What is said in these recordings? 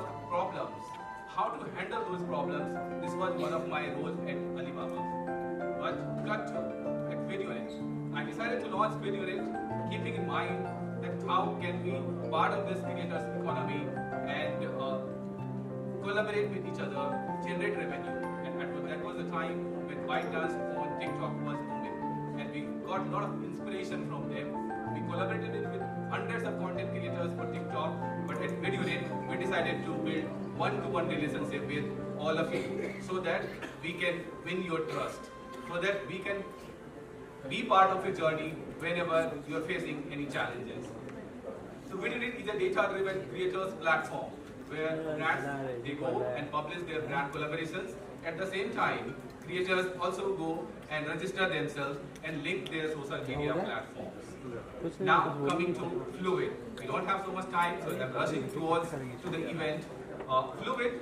was problems. How to handle those problems, this was one of my roles at Alibaba. But cut to at VideoNet. I decided to launch VideoNet keeping in mind that how can we part of this creators economy and collaborate with each other, generate revenue. And that was the time when ByteDance on TikTok was booming. And we got a lot of inspiration from them. We collaborated with hundreds of content creators for TikTok, but at VideoNet, we decided to build one-to-one relationship with all of you so that we can win your trust, so that we can be part of your journey whenever you are facing any challenges. So VideoNet is a data-driven creators platform where brands, they go and publish their brand collaborations. At the same time, creators also go and register themselves and link their social media platforms. Now coming to Fluid. We don't have so much time, so I'm rushing towards to the event. Fluid,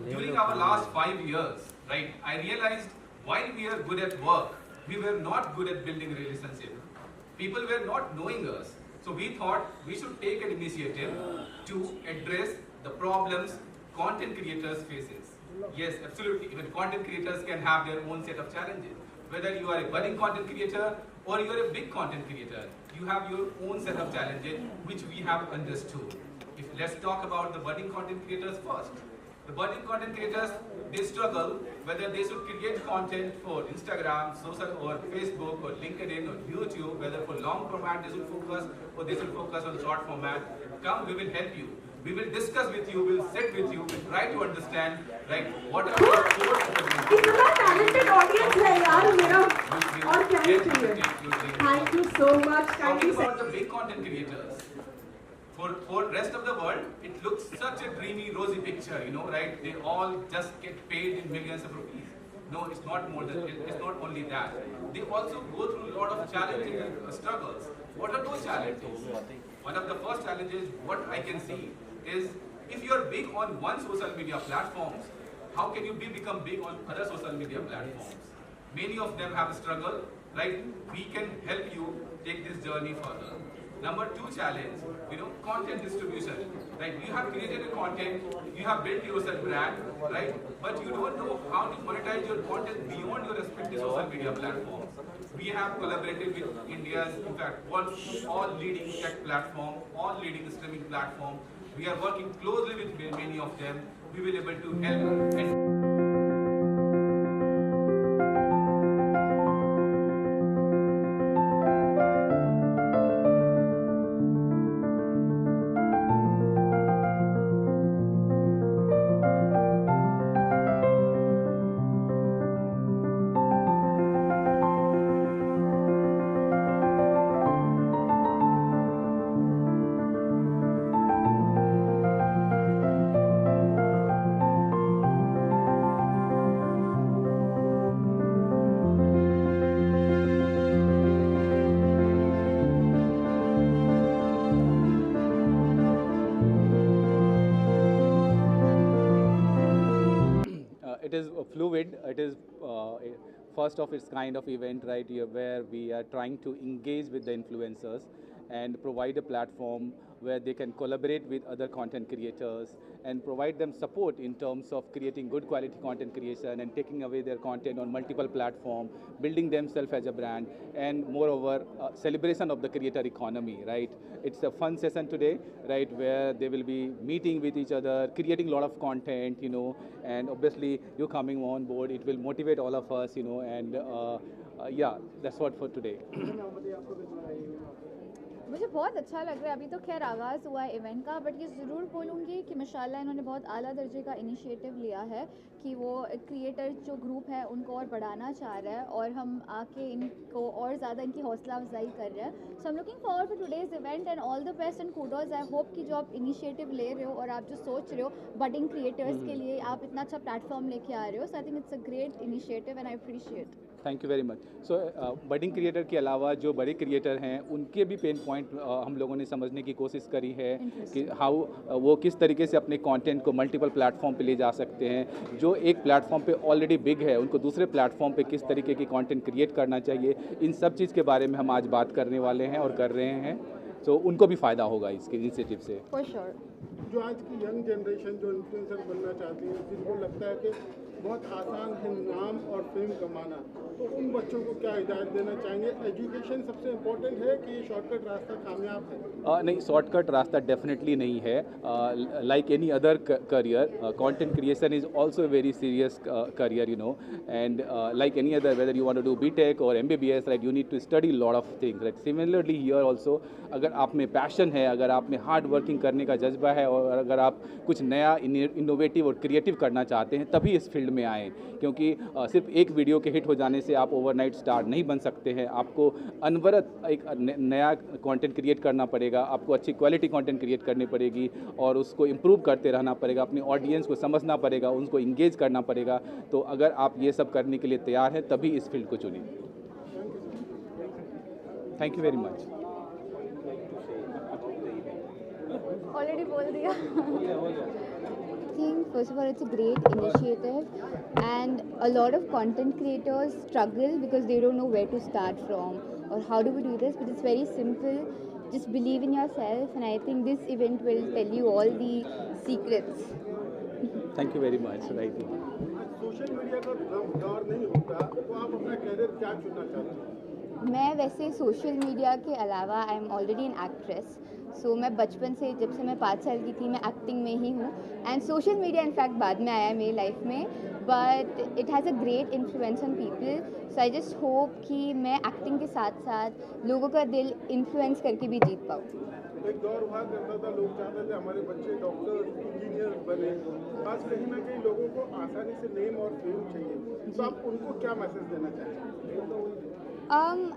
during our last 5 years, right, I realized while we are good at work, we were not good at building relationship. People were not knowing us. So we thought we should take an initiative to address the problems content creators faces. Yes, absolutely. Even content creators can have their own set of challenges. Whether you are a budding content creator or you are a big content creator, you have your own set of challenges which we have understood. Let's talk about the budding content creators first. The budding content creators, they struggle whether they should create content for Instagram, social or Facebook or LinkedIn or YouTube, whether for long format they should focus or they should focus on short format. Come, we will help you. We will discuss with you, we will sit with you, we'll try to understand, right, what are the core इतना talented audience है यार मेरा और क्या ही चाहिए. Thank you so much. Talking about the big content creators. For rest of the world, it looks such a dreamy, rosy picture, you know, right? They all just get paid in millions of rupees. No, it's not more than, it's not only that. They also go through a lot of challenges and struggles. What are those challenges? One of the first challenges, what I can see, is if you are big on one social media platforms, how can you become big on other social media platforms? Many of them have struggled, right? We can help you take this journey further. Number 2 challenge, you know, content distribution. Right? You have created a content, you have built yourself brand, right? But you don't know how to monetize your content beyond your respective social media platforms. We have collaborated with India's, in fact, all leading tech platform, all leading streaming platform. We are working closely with many of them. We will be able to help and it is Fluid. It is a first of its kind of event, right here, where we are trying to engage with the influencers and provide a platform where they can collaborate with other content creators and provide them support in terms of creating good quality content creation and taking away their content on multiple platforms, building themselves as a brand, and moreover, celebration of the creator economy, right? It's a fun session today, right, where they will be meeting with each other, creating a lot of content, you know, and obviously you coming on board, it will motivate all of us, you know, and yeah, that's what for today. मुझे बहुत अच्छा लग रहा है. अभी तो खैर आगाज़ हुआ है इवेंट का, बट ये ज़रूर बोलूँगी कि माशाल्लाह इन्होंने बहुत आला दर्जे का इनिशिएटिव लिया है कि वो क्रिएटर जो ग्रुप है उनको और बढ़ाना चाह रहा है और हम आके इनको और ज़्यादा इनकी हौसला अफजाई कर रहे हैं. So I am looking forward to today's event and all the best and kudos. I hope कि जो आप इनिशिएटिव ले रहे हो और आप जो सोच रहे हो बडिंग क्रिएटर्स के लिए, आप इतना अच्छा प्लेटफॉर्म लेके आ रहे हो. So I think it's a great initiative and I appreciate. Thank you very much. So budding creator के अलावा जो बड़े क्रिएटर हैं उनके भी पेन पॉइंट हम लोगों ने समझने की कोशिश करी है कि हाउ वो किस तरीके से अपने कंटेंट को मल्टीपल प्लेटफॉर्म पे ले जा सकते हैं. जो एक प्लेटफॉर्म पे ऑलरेडी बिग है उनको दूसरे प्लेटफॉर्म पे किस तरीके की कंटेंट क्रिएट करना चाहिए, इन सब चीज़ के बारे में हम आज बात करने वाले हैं और कर रहे हैं. सो उनको भी फ़ायदा होगा इसके इनिशिएटिव से। For sure. जो आज की यंग जनरेशन जो इन्फ्लुएंसर बनना चाहती है, जिनको लगता है कि बहुत आसान है नाम और फेम कमाना, तो उन बच्चों को क्या हिदायत देना चाहेंगे? एजुकेशन सबसे इम्पोर्टेंट है कि ये शॉर्टकट रास्ता कामयाब है? नहीं, शॉर्टकट रास्ता डेफिनेटली नहीं है। Like any other career, content creation is also a very serious career, you know, and like any other, whether you want to do BTech or MBBS, right, you need to study lot of things, right? Similarly here also, अगर आप में passion है, अगर आप में hard working करने का जज्बा है और अगर आप कुछ नया इनोवेटिव और क्रिएटिव करना चाहते हैं, तभी इस फील्ड में आएँ, क्योंकि सिर्फ एक वीडियो के हिट हो जाने से आप ओवरनाइट स्टार नहीं बन सकते हैं। आपको अनवरत एक नया कंटेंट क्रिएट करना पड़ेगा, आपको अच्छी क्वालिटी कंटेंट क्रिएट करनी पड़ेगी और उसको इम्प्रूव करते रहना पड़ेगा, अपनी ऑडियंस को समझना पड़ेगा, उनको इंगेज करना पड़ेगा। तो अगर आप ये सब करने के लिए तैयार हैं, तभी इस फील्ड को चुनें। Thank you very much. Already बोल दिया। I think first of all it's a great initiative and a lot of content creators struggle because they don't know where to start from or how do we do this, but it's very simple. Just believe in yourself and I think this event will tell you all the secrets. Thank you very much. Right, social media का दौर नहीं होता तो आप अपना career क्या चुनना चाहते हैं? मैं वैसे सोशल मीडिया के अलावा I am already an actress, so मैं बचपन से, जब से मैं 5 साल की थी, मैं एक्टिंग में ही हूँ एंड सोशल मीडिया इनफैक्ट बाद में आया है मेरी लाइफ में, but it has a great influence on people. So I just hope कि मैं एक्टिंग के साथ साथ लोगों का दिल इन्फ्लुएंस करके भी जीत पाऊँ। एक दौर हुआ करता था, लोग चाहते थे हमारे बच्चे डॉक्टर इंजीनियर बने। आज कहीं ना कहीं लोगों को आसानी से नेम और फेम चाहिए, तो आप उनको क्या मैसेज देना चाहेंगे?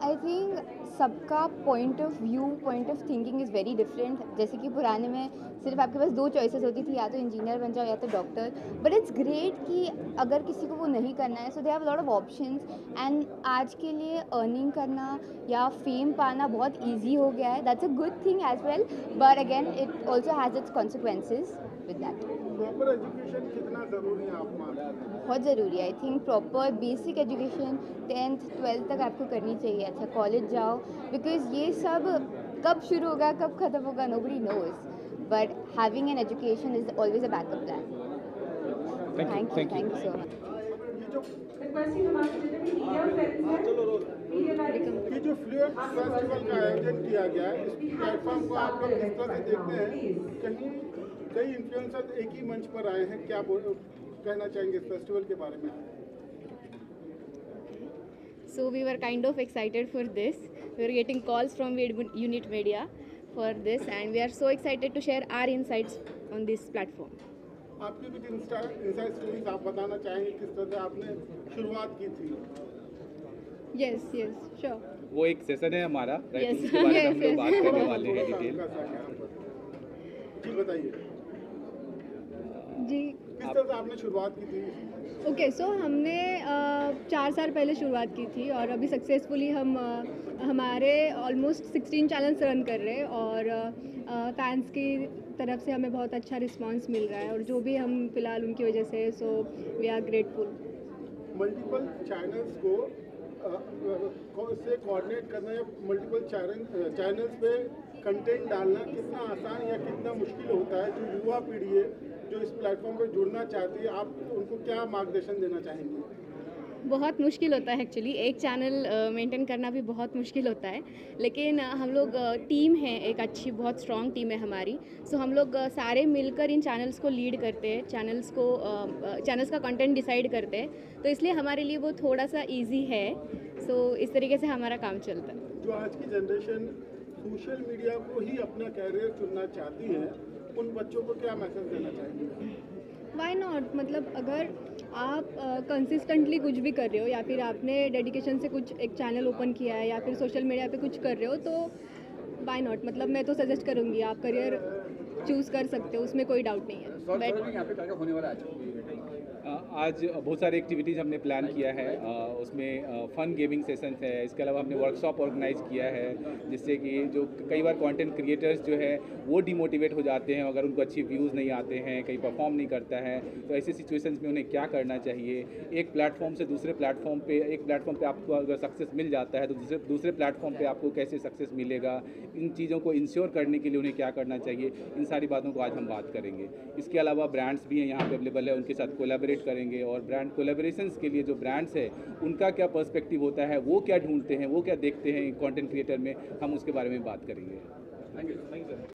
आई थिंक सबका point of view, point of thinking is very different. जैसे कि पुराने में सिर्फ आपके पास 2 चॉइसेस होती थी, या तो इंजीनियर बन जाओ या तो डॉक्टर, बट इट्स ग्रेट कि अगर किसी को वो नहीं करना है, so they have lot of options and आज के लिए अर्निंग करना या फेम पाना बहुत ईजी हो गया है। That's a good thing as well, but again it also has its consequences with that. Proper education कितना ज़रूरी है आप मानते हैं? बहुत ज़रूरी है। I think proper basic education 10th 12th तक आपको करनी चाहिए। अच्छा कॉलेज जाओ, बिकॉज ये सब कब शुरू होगा कब ख़त्म होगा nobody knows, but having an education is always a backup plan. Thank you so much. ये जो फ्लुएंट फेस्टिवल का आयोजन किया गया है, इस प्लेटफॉर्म को आप लोग किस तरह से देखते हैं? कहीं कई इन्फ्लुएंसर एक ही मंच पर आए हैं, क्या कहना चाहेंगे इस फेस्टिवल के बारे में? So we were kind of excited for this. We were getting calls from Unit Media for this and we are so excited to share our insights on this platform. आपकी कुछ इनसाइड स्टोरीज आप बताना चाहेंगे, किस तरह से आपने शुरुआत की थी? Yes, sure. वो एक सेशन है हमारा, राइट, Yes, उसके बारे में हम लोग yes, बात yes. करने वाले हैं डिटेल। जी बताइए, जी किस तरह से आपने शुरुआत की थी? ओके, सो हमने 4 साल पहले शुरुआत की थी और अभी सक्सेसफुली हम हमारे ऑलमोस्ट 16 चैनल्स रन कर रहे हैं और फैंस की तरफ से हमें बहुत अच्छा रिस्पांस मिल रहा है और जो भी हम फिलहाल उनकी वजह से, so we are grateful. Multiple channels को से कोऑर्डिनेट करना या मल्टीपल चैनल्स पे कंटेंट डालना कितना आसान या कितना मुश्किल होता है? जो युवा पीढ़ी है जो इस प्लेटफॉर्म पे जुड़ना चाहती है, आप उनको क्या मार्गदर्शन देना चाहेंगे? बहुत मुश्किल होता है एक्चुअली, एक चैनल मेंटेन करना भी बहुत मुश्किल होता है, लेकिन हम लोग टीम है, एक अच्छी बहुत स्ट्रॉन्ग टीम है हमारी। सो हम लोग सारे मिलकर इन चैनल्स को लीड करते हैं, चैनल्स का कंटेंट डिसाइड करते हैं, तो इसलिए हमारे लिए वो थोड़ा सा इजी है। सो इस तरीके से हमारा काम चलता है। जो आज की जनरेशन सोशल मीडिया को ही अपना कैरियर चुनना चाहती है, उन बच्चों को क्या मैसेज देना चाहेंगे? वाई नॉट, मतलब अगर आप कंसिस्टेंटली कुछ भी कर रहे हो या फिर आपने डेडिकेशन से कुछ एक चैनल ओपन किया है या फिर सोशल मीडिया पे कुछ कर रहे हो, तो वाई नॉट, मतलब मैं तो सजेस्ट करूँगी आप करियर चूज़ कर सकते हो, उसमें कोई डाउट नहीं है। बट यहाँ पे क्या होने वाला है आज? आज बहुत सारी एक्टिविटीज़ हमने प्लान किया है, उसमें फ़न गेमिंग सेशंस है, इसके अलावा हमने वर्कशॉप ऑर्गेनाइज किया है, जिससे कि जो कई बार कंटेंट क्रिएटर्स जो है वो डिमोटिवेट हो जाते हैं अगर उनको अच्छी व्यूज़ नहीं आते हैं, कहीं परफॉर्म नहीं करता है, तो ऐसी सिचुएशंस में उन्हें क्या करना चाहिए। एक प्लेटफॉर्म से दूसरे प्लेटफॉर्म पे, एक प्लेटफॉर्म पे आपको अगर सक्सेस मिल जाता है तो दूसरे प्लेटफॉर्म पे आपको कैसे सक्सेस मिलेगा, इन चीज़ों को इंश्योर करने के लिए उन्हें क्या करना चाहिए, इन सारी बातों को आज हम बात करेंगे। इसके अलावा ब्रांड्स भी हैं यहाँ पे अवेलेबल है, उनके साथ कोलैबोरेट करेंगे और ब्रांड कोलैबोरेशंस के लिए जो ब्रांड्स है उनका क्या पर्सपेक्टिव होता है, वो क्या ढूंढते हैं, वो क्या देखते हैं कंटेंट क्रिएटर में, हम उसके बारे में बात करेंगे। Thank you.